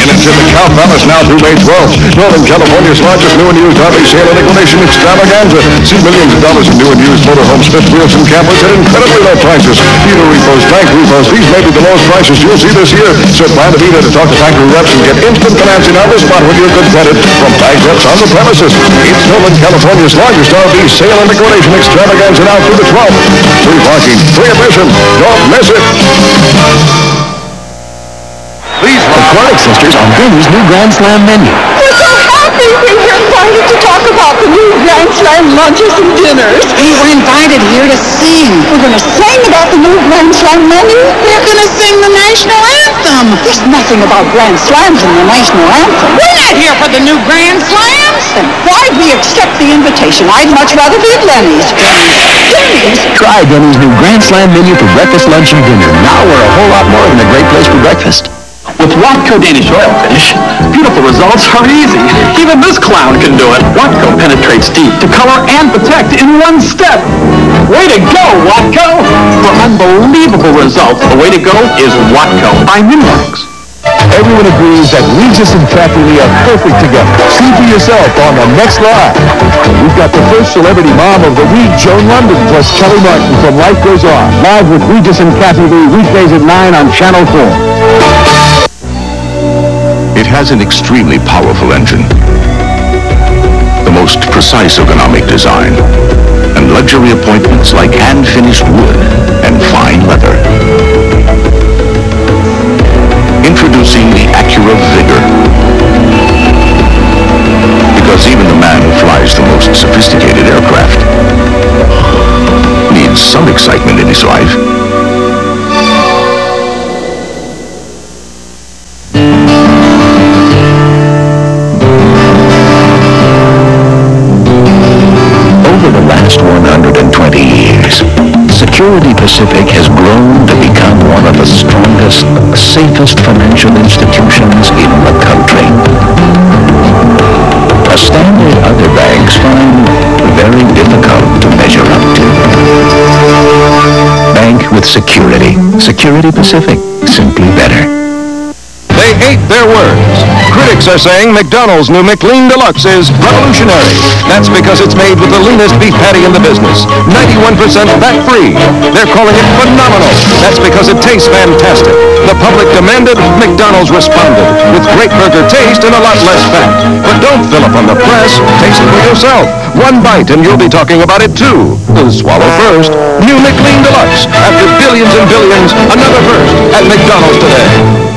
And it's in the Cow Palace now through May 12th. Northern California's largest new and used RV sale and liquidation extravaganza. See millions of dollars in new and used motorhomes, fifth wheels, and campers at incredibly low prices. Dealer repos, bank repos, these may be the lowest prices you'll see this year. So plan to be there to talk to factory reps and get instant financing on the spot with your good credit from bank reps on the premises. It's Northern California's largest RV sale and liquidation extravaganza now through the 12th. Free parking, free admission. Don't miss it. Please, the Chronic Sisters on Benny's new Grand Slam menu. We're so happy we're here invited to talk about the new Grand Slam lunches and dinners. We were invited here to sing. We're going to sing about the new Grand Slam menu. We're going to sing the national anthem. There's nothing about Grand Slams in the national anthem. We're not here for the new Grand Slams. Then why'd we accept the invitation? I'd much rather be at Lenny's. Denny's. Try Denny's new Grand Slam menu for breakfast, lunch, and dinner. Now we're a whole lot more than a great place for breakfast. With Watco Danish oil finish, beautiful results are easy. Even this clown can do it. Watco penetrates deep to color and protect in one step. Way to go, Watco! For unbelievable results, the way to go is Watco by Minwax. Everyone agrees that Regis and Kathy are perfect together. See for yourself on the next Live. We've got the first celebrity mom of the week, Joan London, plus Kelly Martin from Life Goes On. Live with Regis and Kathy weekdays at 9 on Channel 4. It has an extremely powerful engine, the most precise ergonomic design, and luxury appointments like hand-finished wood and fine leather. Introducing the Acura Vigor. Because even the man who flies the most sophisticated aircraft needs some excitement in his life. Over the last 120 years, Security Pacific has grown to become one of the strongest, safest financial institutions in the country. A standard other banks find very difficult to measure up to. Bank with security. Security Pacific. Simply better. They ate their words. Critics are saying McDonald's new McLean Deluxe is revolutionary. That's because it's made with the leanest beef patty in the business. 91% fat-free. They're calling it phenomenal. That's because it tastes fantastic. The public demanded, McDonald's responded. With great burger taste and a lot less fat. But don't fill up on the press. Taste it for yourself. One bite and you'll be talking about it too. Swallow first. New McLean Deluxe. After billions and billions, another first at McDonald's today.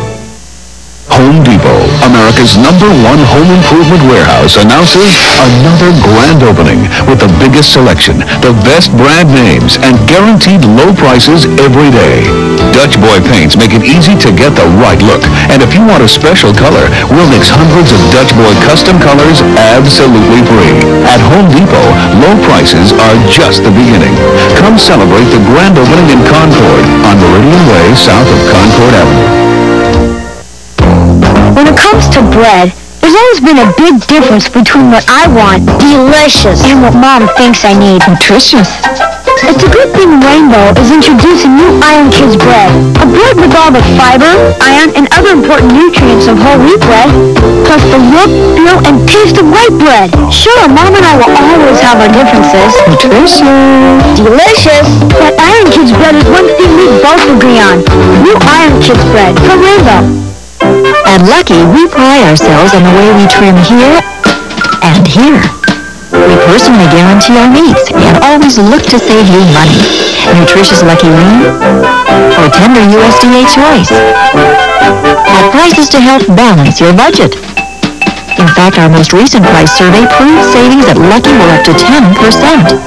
Home Depot, America's #1 home improvement warehouse, announces another grand opening with the biggest selection, the best brand names, and guaranteed low prices every day. Dutch Boy paints make it easy to get the right look. And if you want a special color, we'll mix hundreds of Dutch Boy custom colors absolutely free. At Home Depot, low prices are just the beginning. Come celebrate the grand opening in Concord on Meridian Way, south of Concord Avenue. When it comes to bread, there's always been a big difference between what I want, delicious, and what Mom thinks I need, nutritious. It's a good thing Rainbow is introducing new Iron Kids bread, a bread with all the fiber, iron, and other important nutrients of whole wheat bread, plus the look, feel, and taste of white bread. Sure, Mom and I will always have our differences. Nutritious. Delicious. But Iron Kids bread is one thing we both agree on. New Iron Kids bread from Rainbow. At Lucky, we pride ourselves on the way we trim here and here. We personally guarantee our needs and always look to save you money. Nutritious Lucky Lean or tender USDA choice. At prices to help balance your budget. In fact, our most recent price survey proved savings at Lucky were up to 10%.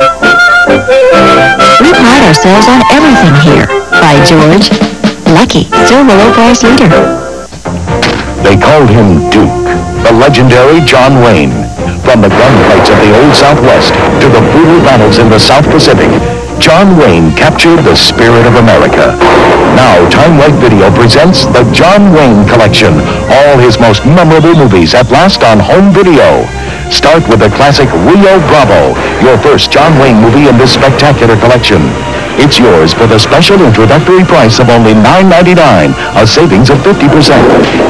We pride ourselves on everything here. By George, Lucky, still the low price leader. They called him Duke, the legendary John Wayne. From the gunfights of the Old Southwest to the brutal battles in the South Pacific, John Wayne captured the spirit of America. Now, Time Life Video presents the John Wayne Collection, all his most memorable movies at last on home video. Start with the classic Rio Bravo, your first John Wayne movie in this spectacular collection. It's yours for the special introductory price of only $9.99, a savings of 50%.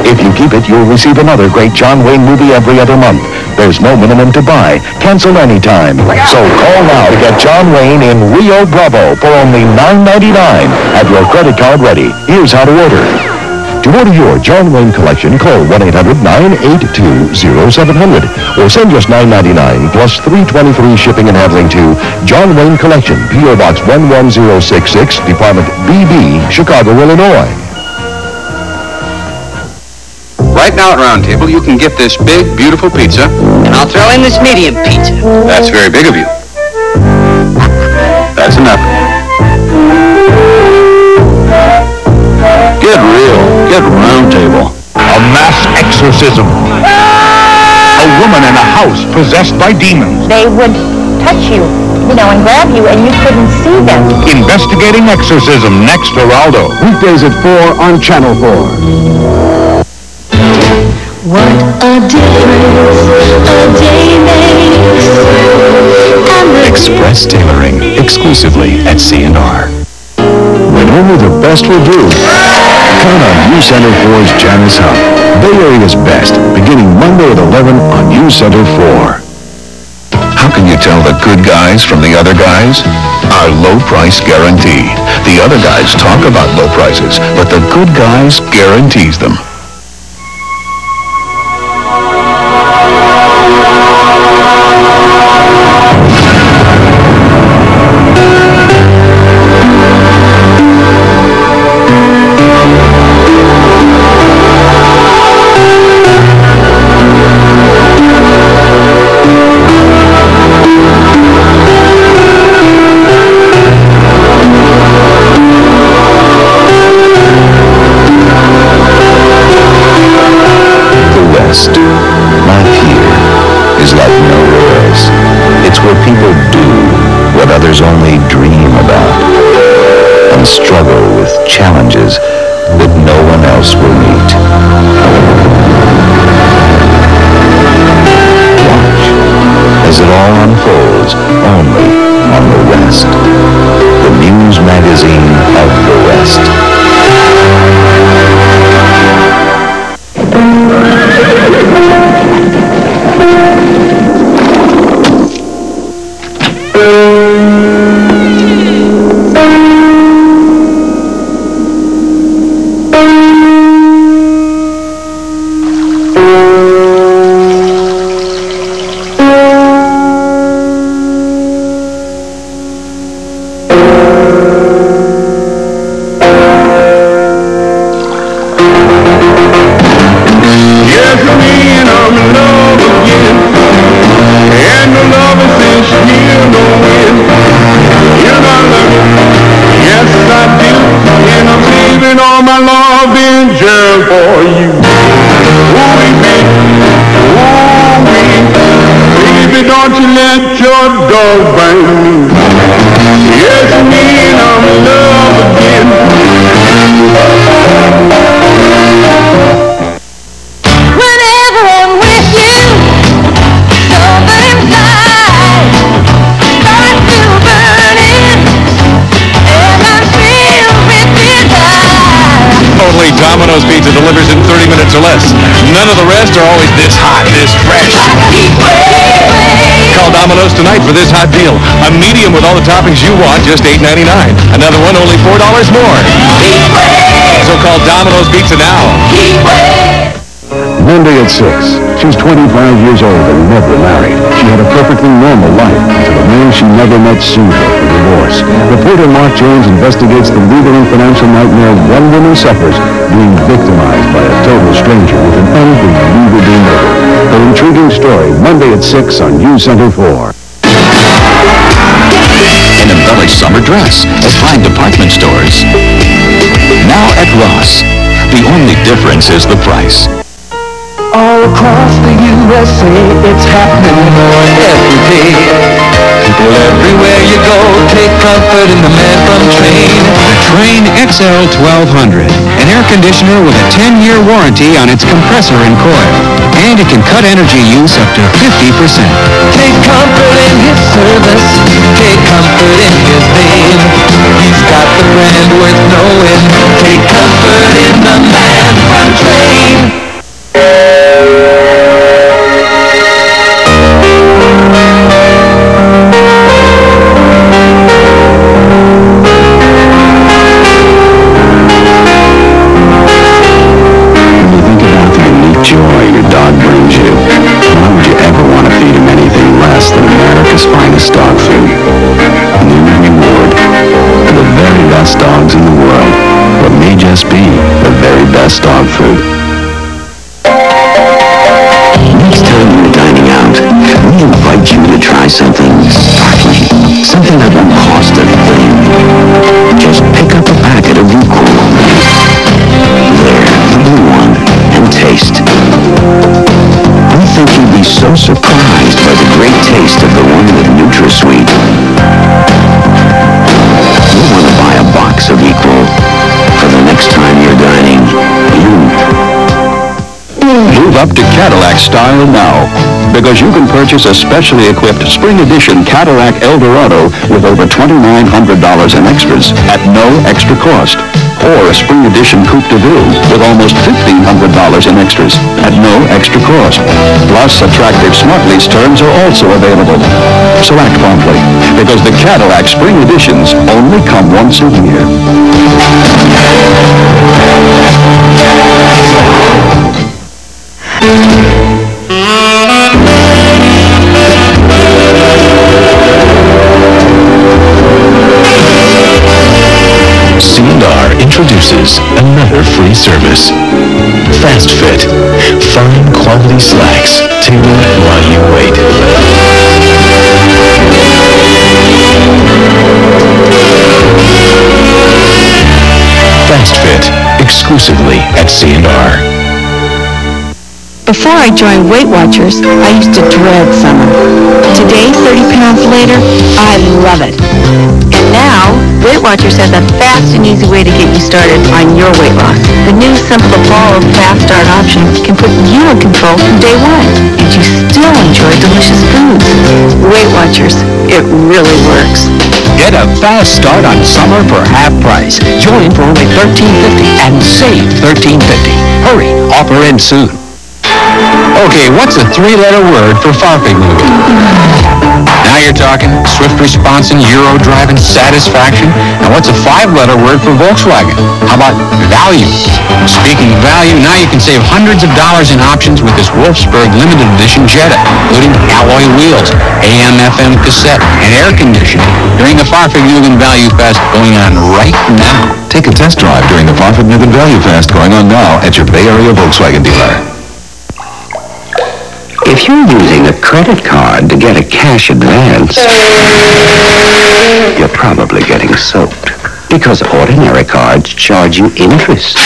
If you keep it, you'll receive another great John Wayne movie every other month. There's no minimum to buy. Cancel anytime. So call now to get John Wayne in Rio Bravo for only $9.99. Have your credit card ready. Here's how to order. To order your John Wayne collection, call 1-800-982-0700 or send just $9.99 plus $3.23 shipping and handling to John Wayne Collection, P.O. Box 11066, Department BB, Chicago, Illinois. Right now at Round Table, you can get this big, beautiful pizza. And I'll throw in this medium pizza. That's very big of you. That's enough. Get real. Get Round Table. A mass exorcism. A woman in a house possessed by demons. They would touch you, and grab you, and you couldn't see them. Investigating exorcism next to Raldo. Weekdays at 4 on Channel 4. What a difference a day makes. Express tailoring, exclusively at C&R. When only the best will do, count on U Center 4's Janice Hub. Bay Area's best, beginning Monday at 11 on U Center 4. How can you tell the good guys from the other guys? Our low price guarantee. The other guys talk about low prices, but the good guys guarantees them. Life here is like nowhere else. It's where people do what others only dream about and struggle with challenges that no one else will meet. Watch as it all unfolds only on the West, the news magazine of the West. Domino's Pizza delivers in 30 minutes or less. None of the rest are always this hot, this fresh. Call Domino's tonight for this hot deal. A medium with all the toppings you want, just $8.99. Another one, only $4 more. So call Domino's Pizza now. Monday at 6. She's 25 years old and never married. She had a perfectly normal life until a man she never met sued her for divorce. Reporter Mark Jones investigates the legal and financial nightmare one woman suffers being victimized by a total stranger with an unbelievable murder. Her intriguing story, Monday at 6 on U Center 4. An embellished summer dress at fine department stores. Now at Ross. The only difference is the price. All across the USA, it's happening more every day. People everywhere you go take comfort in the man from Train. The Train XL 1200, an air conditioner with a 10-year warranty on its compressor and coil. And it can cut energy use up to 50%. Take comfort in his service. take comfort in his name. He's got the brand worth knowing. Take comfort in the man from Train. Joy your dog brings you. Why would you ever want to feed him anything less than America's finest dog food? New reward for the very best dogs in the world. What may just be the very best dog food. Next time you're dining out, we invite you to try something startling. Something that won't cost a thing. Just pick up a packet of Equal. There, the blue one. And taste. We think you'd be so surprised by the great taste of the one with NutraSweet. You'll want to buy a box of Equal for the next time you're dining in. Move up to Cadillac style now, because you can purchase a specially equipped Spring Edition Cadillac Eldorado with over $2,900 in extras at no extra cost. Or a Spring Edition Coupe de Ville with almost $1,500 in extras at no extra cost. Plus, attractive Smart Lease terms are also available. So act promptly, because the Cadillac Spring Editions only come once a year. C&R introduces another free service. Fast Fit. Fine quality slacks tailored while you wait. Fast Fit. Exclusively at C&R. Before I joined Weight Watchers, I used to dread summer. Today, 30 pounds later, I love it. And now, Weight Watchers has a fast and easy way to get you started on your weight loss. The new Simple Evolve Fast Start option can put you in control from day one, and you still enjoy delicious foods. Weight Watchers, it really works. Get a fast start on summer for half price. Join for only $13.50 and save $13.50. Hurry, offer ends soon. Okay, what's a three-letter word for farfignugan? Now you're talking. Swift response and Euro driving satisfaction. And what's a five-letter word for Volkswagen? How about value? Speaking of value, now you can save hundreds of dollars in options with this Wolfsburg limited edition Jetta, including alloy wheels, AM/FM cassette, and air conditioning during the Farfignugan Value Fest going on right now. Take a test drive during the Farfignugan Value Fest going on now at your Bay Area Volkswagen dealer. If you're using a credit card to get a cash advance, you're probably getting soaked. Because ordinary cards charge you interest.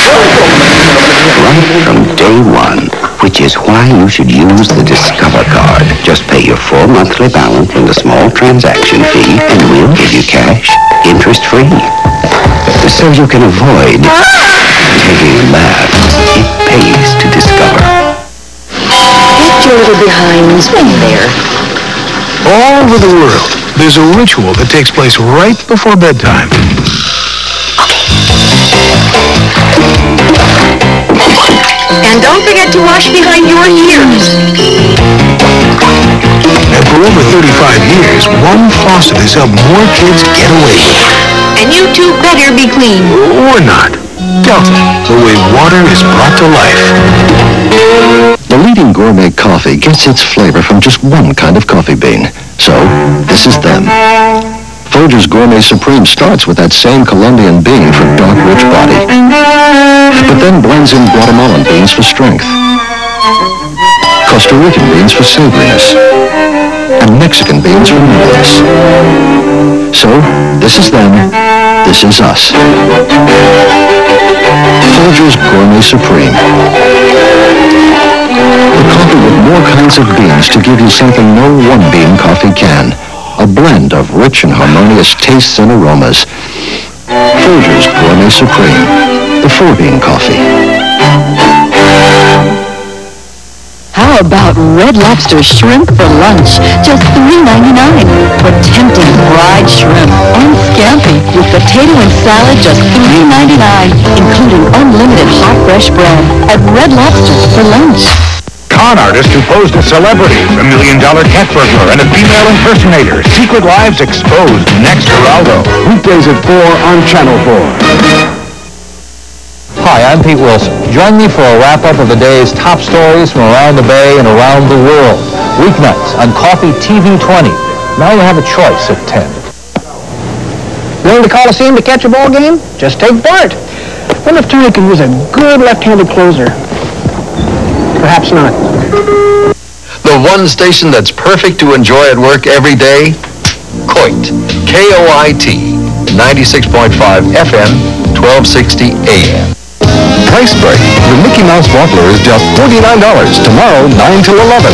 Right from day one. Which is why you should use the Discover card. Just pay your full monthly balance and a small transaction fee, and we'll give you cash, interest-free. So you can avoid taking a bath. It pays to Discover. Your little behinds when there. All over the world, there's a ritual that takes place right before bedtime. And don't forget to wash behind your ears. And for over 35 years, one faucet has helped more kids get away. And you two better be clean. Or not. Delta, the way water is brought to life. The leading gourmet coffee gets its flavor from just one kind of coffee bean. So, this is them. Folgers Gourmet Supreme starts with that same Colombian bean for dark, rich body, but then blends in Guatemalan beans for strength, Costa Rican beans for savoriness, and Mexican beans for meatiness. So, this is them, this is us. Folgers Gourmet Supreme. The coffee with more kinds of beans to give you something no one-bean coffee can. A blend of rich and harmonious tastes and aromas. Folgers Gourmet Supreme. The 4-bean coffee. Hi, How about Red Lobster shrimp for lunch? Just $3.99 for tempting fried shrimp and scampi with potato and salad, just $3.99, including unlimited hot fresh bread at Red Lobster for lunch. Con artist who posed as celebrities, a $1 million cat burglar, and a female impersonator. Secret lives exposed next to Raldo. Weekdays at 4 on Channel 4. Hi, I'm Pete Wilson. Join me for a wrap-up of the day's top stories from around the Bay and around the world. Weeknights on Coffee TV 20. Now you have a choice at 10. Going to Coliseum to catch a ball game? Just take part. What if Tony could use a good left-handed closer? Perhaps not. The one station that's perfect to enjoy at work every day? KOIT. K-O-I-T. 96.5 FM, 1260 AM. Price break. The Mickey Mouse Waffler is just $49. Tomorrow, 9 till 11.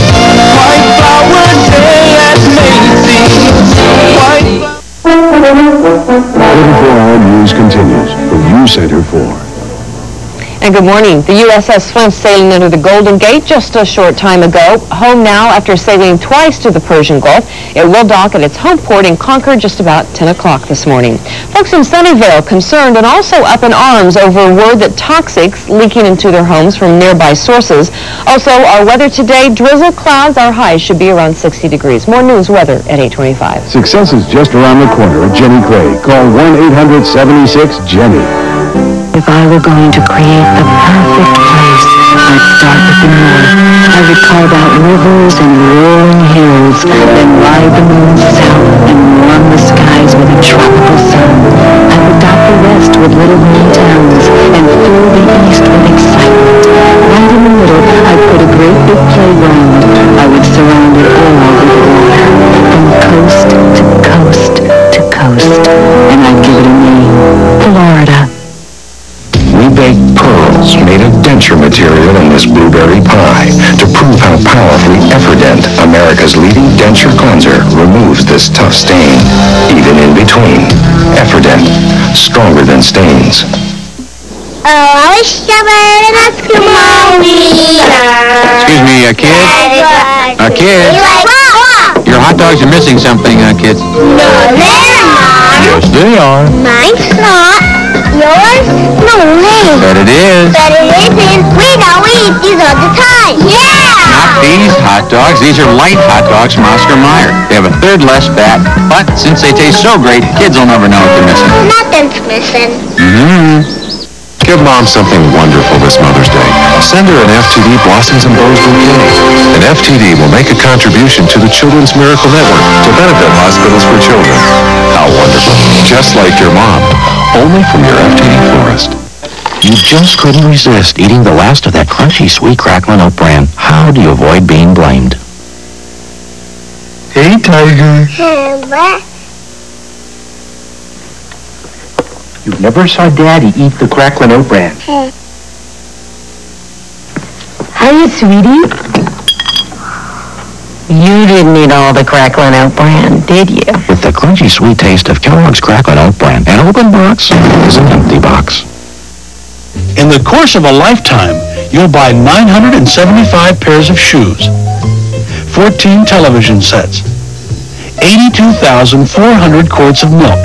White flower day at Macy's. 24-hour news continues from News Center 4. And good morning. The USS Flint sailing under the Golden Gate just a short time ago. Home now after sailing twice to the Persian Gulf. It will dock at its home port in Concord just about 10 o'clock this morning. Folks in Sunnyvale concerned and also up in arms over word that toxics leaking into their homes from nearby sources. Also, our weather today, drizzle clouds. Our highs should be around 60 degrees. More news weather at 8:25. Success is just around the corner at Jenny Craig. Call 1-800-76-JENNY. If I were going to create the perfect place, I'd start with the north. I would carve out rivers and rolling hills, then ride the moon south and warm the skies with a tropical sun. I would dot the west with little green towns and fill the east with excitement. Right in the middle, I'd put a great big playground. I would surround it all with water, from coast to coast to coast, and I'd give it a name, Florida. We bake pearls made of denture material in this blueberry pie to prove how powerfully Efferdent, America's leading denture cleanser, removes this tough stain, even in between. Efferdent, stronger than stains. Oh, I wish I were an Excuse me, kid? Kid? Your hot dogs are missing something, kids. No, they're not. Yes, they are. Mine's not. Yours? No way. But it is. But it isn't. We know we eat these all the time. Yeah! Not these hot dogs. These are light hot dogs from Oscar Mayer. They have a third less fat, but since they taste so great, kids will never know what they're missing. Nothing's missing. Give Mom something wonderful this Mother's Day. Send her an FTD Blossoms and Bows bouquet. And FTD will make a contribution to the Children's Miracle Network to benefit hospitals for children. How wonderful. Just like your mom. Only from your FTD florist. You just couldn't resist eating the last of that crunchy, sweet crackling oat bran. How do you avoid being blamed? Hey, Tiger. You never saw Daddy eat the crackling oat bran. Hiya, sweetie. You didn't eat all the crackling oat bran, did you? With the crunchy, sweet taste of Kellogg's crackling oat bran, an open box is an empty box. In the course of a lifetime, you'll buy 975 pairs of shoes, 14 television sets, 82,400 quarts of milk,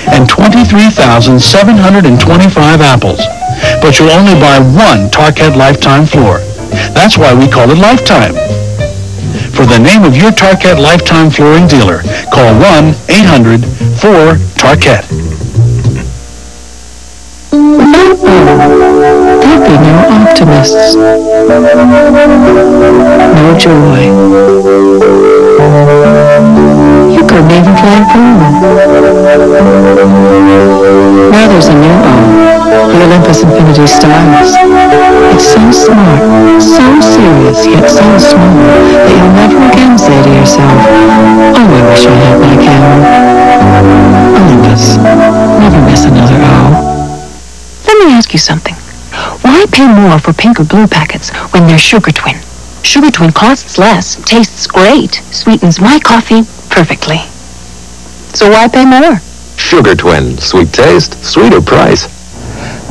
and 23,725 apples. But you'll only buy one Tarkett Lifetime floor. That's why we call it Lifetime. For the name of your Tarkett Lifetime flooring dealer, call 1-800-4-TARKETT. There'd be no optimists, no joy. You couldn't even fly Pullman. Now there's a new O, the Olympus Infinity Stylus. It's so smart, so serious, yet so small that you'll never again say to yourself, oh, I wish I had my camera. Olympus, never miss another O. Let me ask you something. Why pay more for pink or blue packets when they're Sugar Twin? Sugar Twin costs less, tastes great, sweetens my coffee perfectly. So why pay more? Sugar Twin. Sweet taste, sweeter price.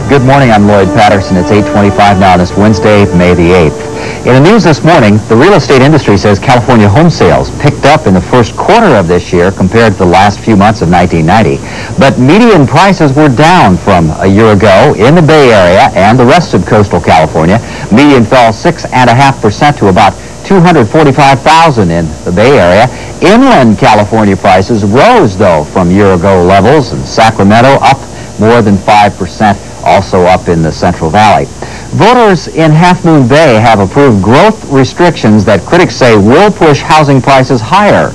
Good morning, I'm Lloyd Patterson. It's 8:25 now, and it's Wednesday, May the 8th. In the news this morning, the real estate industry says California home sales picked up in the first quarter of this year compared to the last few months of 1990. But median prices were down from a year ago in the Bay Area and the rest of coastal California. Median fell 6.5% to about $245,000 in the Bay Area. Inland California prices rose, though, from year-ago levels, and Sacramento up more than 5%, also up in the Central Valley. Voters in Half Moon Bay have approved growth restrictions that critics say will push housing prices higher.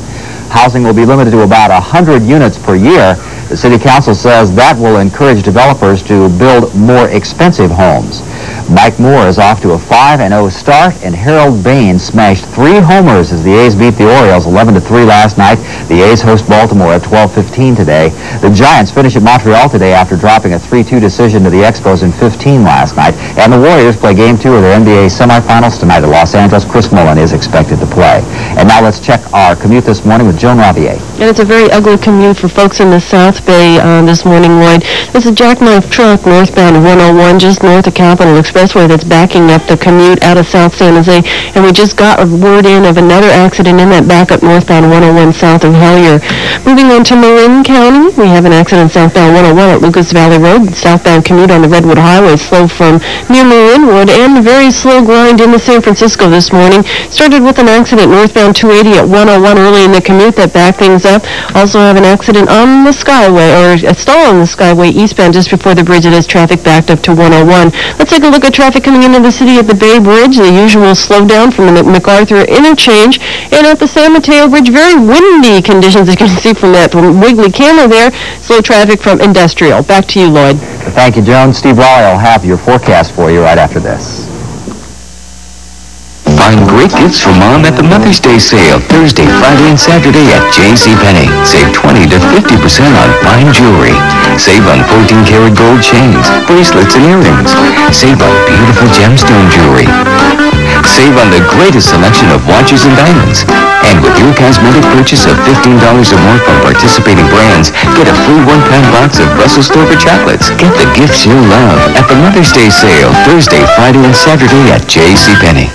Housing will be limited to about 100 units per year. The City Council says that will encourage developers to build more expensive homes. Mike Moore is off to a 5-0 start, and Harold Bain smashed 3 homers as the A's beat the Orioles 11-3 last night. The A's host Baltimore at 12:15 today. The Giants finish at Montreal today after dropping a 3-2 decision to the Expos in 15 last night. And the Warriors play Game 2 of their NBA semifinals tonight at Los Angeles. Chris Mullen is expected to play. And now let's check our commute this morning with Joan Ravier. And it's a very ugly commute for folks in the South Bay this morning, Lloyd. There's a jackknife truck northbound 101 just north of Capitol Expressway that's backing up the commute out of South San Jose. And we just got a word in of another accident in that backup northbound 101 south of Hellier. Moving on to Marin County, we have an accident southbound 101 at Lucas Valley Road. Southbound commute on the Redwood Highway slow from near Marinwood, and a very slow grind into San Francisco this morning. Started with an accident northbound 280 at 101 early in the commute that backed things up. Also have an accident on the Skyway, or a stall on the Skyway eastbound just before the bridge that has traffic backed up to 101. Let's take a look at traffic coming into the city at the Bay Bridge. The usual slowdown from the MacArthur interchange, and at the San Mateo Bridge, very windy conditions, as you can see from that wiggly camera there. Slow traffic from Industrial. Back to you, Lloyd. Thank you, Joan. Steve Raleigh will have your forecast for you right after this. Find great gifts for Mom at the Mother's Day sale Thursday, Friday, and Saturday at JCPenney. Save 20 to 50% on fine jewelry. Save on 14-karat gold chains, bracelets, and earrings. Save on beautiful gemstone jewelry. Save on the greatest selection of watches and diamonds. And with your cosmetic purchase of $15 or more from participating brands, get a free 1-pound box of Brussels Stover chocolates. Get the gifts you love at the Mother's Day sale Thursday, Friday, and Saturday at JCPenney.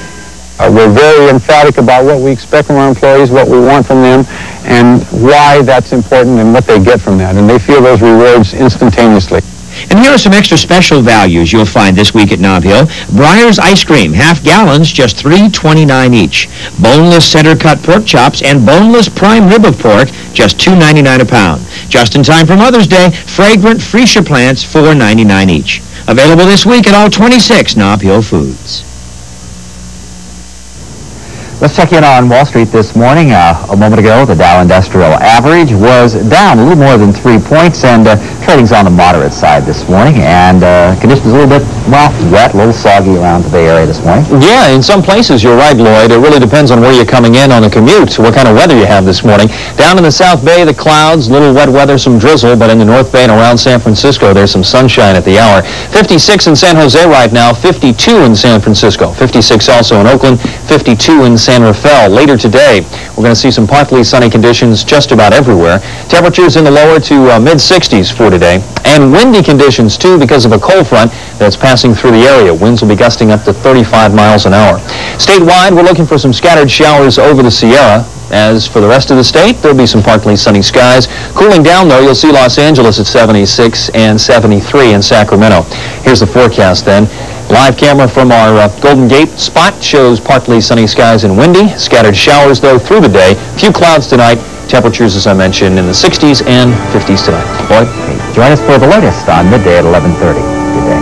We're very emphatic about what we expect from our employees, what we want from them, and why that's important and what they get from that. And they feel those rewards instantaneously. And here are some extra special values you'll find this week at Nob Hill. Breyer's ice cream, half gallons, just $3.29 each. Boneless center-cut pork chops and boneless prime rib of pork, just $2.99 a pound. Just in time for Mother's Day, fragrant freesia plants, $4.99 each. Available this week at all 26 Nob Hill Foods. Let's check in on Wall Street this morning. A moment ago, the Dow Industrial Average was down a little more than 3 points, and trading's on the moderate side this morning, and conditions a little bit, well, wet, a little soggy around the Bay Area this morning. Yeah, in some places, you're right, Lloyd. It really depends on where you're coming in on the commute, what kind of weather you have this morning. Down in the South Bay, the clouds, little wet weather, some drizzle, but in the North Bay and around San Francisco, there's some sunshine at the hour. 56 in San Jose right now, 52 in San Francisco, 56 also in Oakland, 52 in San Rafael. Later today, we're going to see some partly sunny conditions just about everywhere. Temperatures in the lower to mid-60s for today. And windy conditions, too, because of a cold front that's passing through the area. Winds will be gusting up to 35 miles an hour. Statewide, we're looking for some scattered showers over the Sierra. As for the rest of the state, there'll be some partly sunny skies. Cooling down, though, you'll see Los Angeles at 76 and 73 in Sacramento. Here's the forecast, then. Live camera from our Golden Gate spot shows partly sunny skies and windy. Scattered showers, though, through the day. Few clouds tonight. Temperatures, as I mentioned, in the 60s and 50s tonight. Lloyd? Join us for the latest on midday at 11:30. Good day.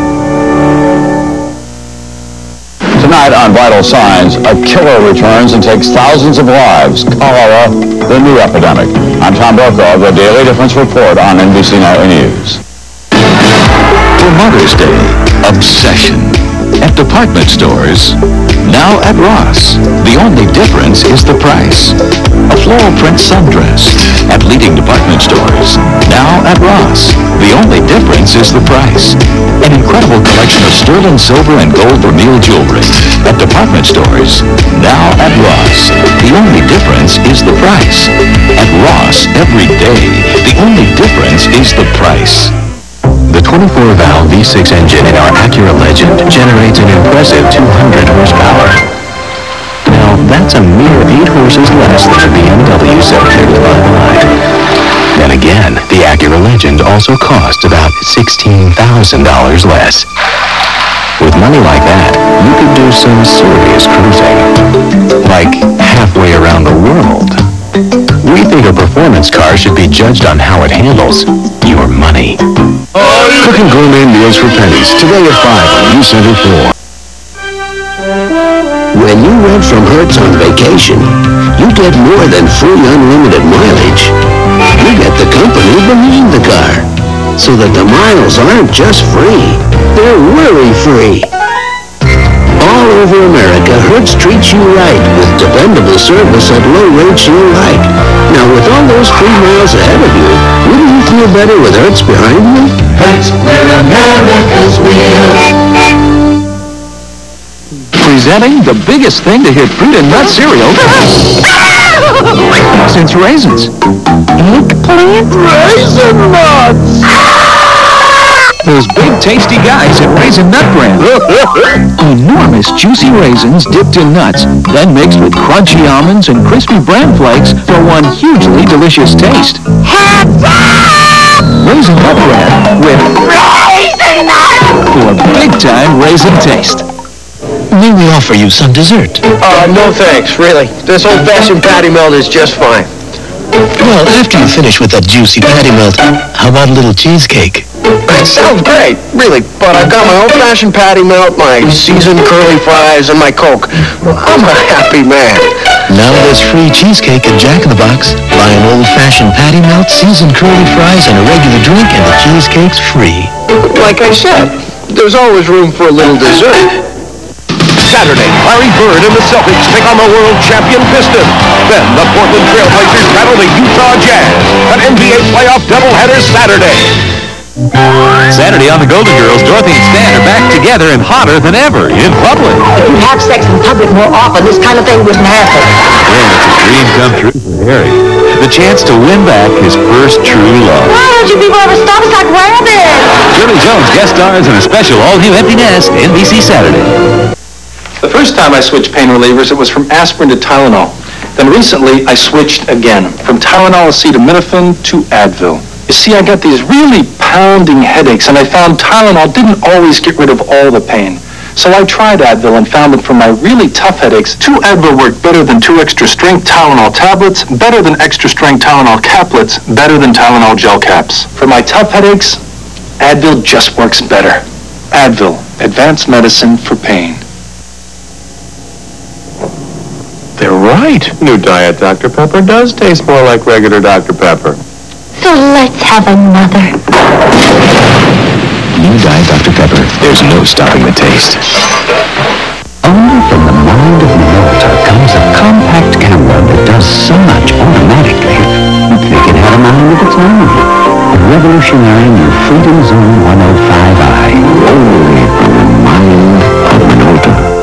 Tonight on Vital Signs, a killer returns and takes thousands of lives. Cholera, the new epidemic. I'm Tom Brokaw of the Daily Difference Report on NBC Nightly News. For Mother's Day, obsession. At department stores, now at Ross. The only difference is the price. A floral print sundress at leading department stores, now at Ross. The only difference is the price. An incredible collection of sterling silver and gold Vermeil jewelry at department stores, now at Ross. The only difference is the price. At Ross, every day, the only difference is the price. The 24-valve V6 engine in our Acura Legend generates an impressive 200 horsepower. That's a mere 8 horses less than a BMW 735i. Then again, the Acura Legend also costs about $16,000 less. With money like that, you could do some serious cruising. Like halfway around the world. We think a performance car should be judged on how it handles your money. Cooking gourmet meals for pennies, today at 5 on U Center 4. When you rent from Hertz on vacation, you get more than free unlimited mileage. You get the company behind the car, so that the miles aren't just free, they're worry-free. All over America, Hertz treats you right with dependable service at low rates you like. Now, with all those free miles ahead of you, wouldn't you feel better with Hertz behind you? Hertz, we're America's wheels. Presenting the biggest thing to hit fruit and nut cereal since raisins. Eggplant? Raisin nuts! Those big tasty guys at Raisin Nut Brand. Enormous juicy raisins dipped in nuts, then mixed with crunchy almonds and crispy bran flakes for one hugely delicious taste. Hands up! Raisin Nut Brand with Raisin nuts! for big-time raisin taste. May we offer you some dessert? No thanks, really. This old-fashioned patty melt is just fine. Well, after you finish with that juicy patty melt, how about a little cheesecake? It sounds great, really, but I've got my old-fashioned patty melt, my seasoned curly fries, and my Coke. I'm a happy man. Now there's free cheesecake at Jack in the Box. Buy an old-fashioned patty melt, seasoned curly fries, and a regular drink, and the cheesecake's free. Like I said, there's always room for a little dessert. Saturday, Larry Bird and the Celtics take on the world champion Pistons. Then the Portland Trailblazers battle the Utah Jazz. An NBA playoff doubleheader Saturday. Saturday on the Golden Girls, Dorothy and Stan are back together and hotter than ever in public. If you'd have sex in public more often, this kind of thing wouldn't happen. Yeah, it's a dream come true for Harry. The chance to win back his first true love. Why don't you people ever stop us like rabbits? Shirley Jones guest stars in a special all-new Empty Nest, NBC Saturday. The first time I switched pain relievers, it was from aspirin to Tylenol. Then recently, I switched again, from Tylenol acetaminophen to Advil. You see, I got these really pounding headaches, and I found Tylenol didn't always get rid of all the pain. So I tried Advil and found that for my really tough headaches, 2 Advil worked better than 2 extra-strength Tylenol tablets, better than extra-strength Tylenol caplets, better than Tylenol gel caps. For my tough headaches, Advil just works better. Advil, advanced medicine for pain. They're right. New Diet Dr. Pepper does taste more like regular Dr. Pepper. So let's have another. New Diet Dr. Pepper. There's no stopping the taste. Only from the mind of Minolta comes a compact camera that does so much automatically. You'd think it had a mind of its own. The revolutionary new Freedom Zone 105i. Only from the mind of Minolta.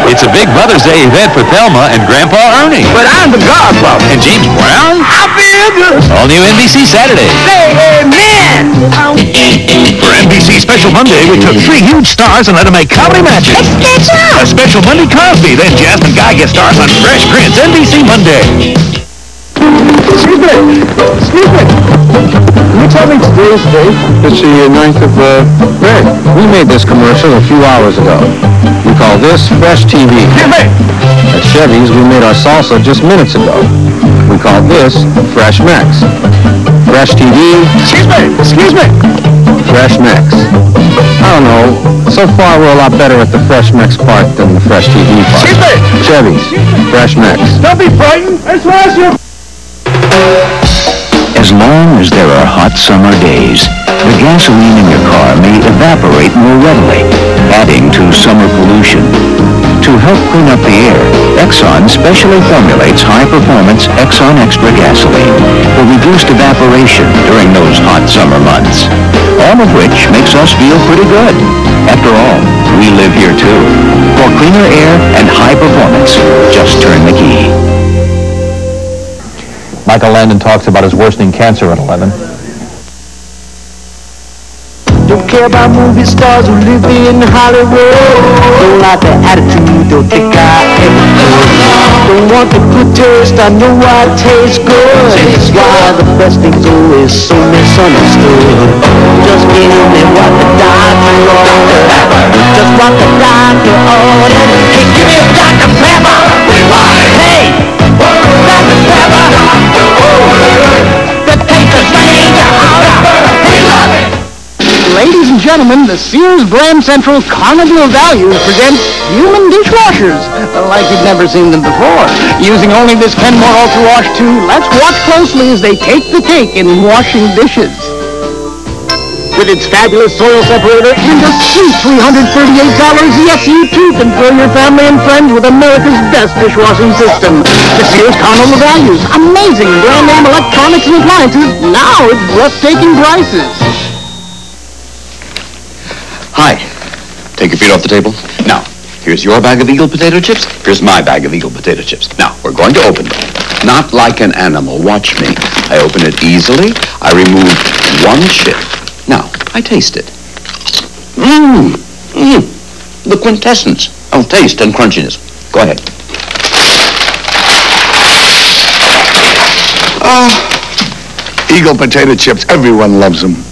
It's a big Mother's Day event for Thelma and Grandpa Ernie. But I'm the godfather. And James Brown? I feel good. All new NBC Saturday. Say amen. For NBC Special Monday, we took 3 huge stars and let them make comedy matches. Let's catch up. A special Monday Cosby, then Jasmine Guy gets stars on Fresh Prince, NBC Monday. Excuse me. Can you tell me today's date? It's the 9th of May. We made this commercial a few hours ago. We call this Fresh TV. Excuse me. At Chevy's, we made our salsa just minutes ago. We call this Fresh Mex. Fresh TV. Excuse me. Fresh Mex. I don't know. So far, we're a lot better at the Fresh Mex part than the Fresh TV part. Excuse me. Chevy's. Fresh Mex. Don't be frightened. I swear to you. As long as there are hot summer days, the gasoline in your car may evaporate more readily, adding to summer pollution. To help clean up the air, Exxon specially formulates high-performance Exxon Extra gasoline for reduced evaporation during those hot summer months, all of which makes us feel pretty good. After all, we live here too. For cleaner air and high performance, just turn the key. Michael Landon talks about his worsening cancer at 11. Don't care about movie stars who live in Hollywood. Don't like the attitude, don't think I ever could. Don't want the good taste, I know I taste good. That's why the best thing's always so misunderstood. Just give me what the doctor ordered. Just what the doctor ordered. Hey, give me a Dr. Pepper. Hey, Dr. Pepper. The taste of stranger order. We love it. Ladies and gentlemen, the Sears Brand Central Carnival of Values presents human dishwashers, like you've never seen them before. Using only this Kenmore Ultra Wash 2, let's watch closely as they take the cake in washing dishes. With its fabulous soil separator and a sweet $338, yes, you too can thrill your family and friends with America's best dishwashing system. The Sears Carnival of Values. Amazing brand name electronics and appliances. Now it's breathtaking prices. Hi. Take your feet off the table. Now, here's your bag of Eagle potato chips. Here's my bag of Eagle potato chips. Now, we're going to open them. Not like an animal. Watch me. I open it easily. I remove one chip. Now, I taste it. The quintessence of taste and crunchiness. Go ahead. Eagle potato chips. Everyone loves them.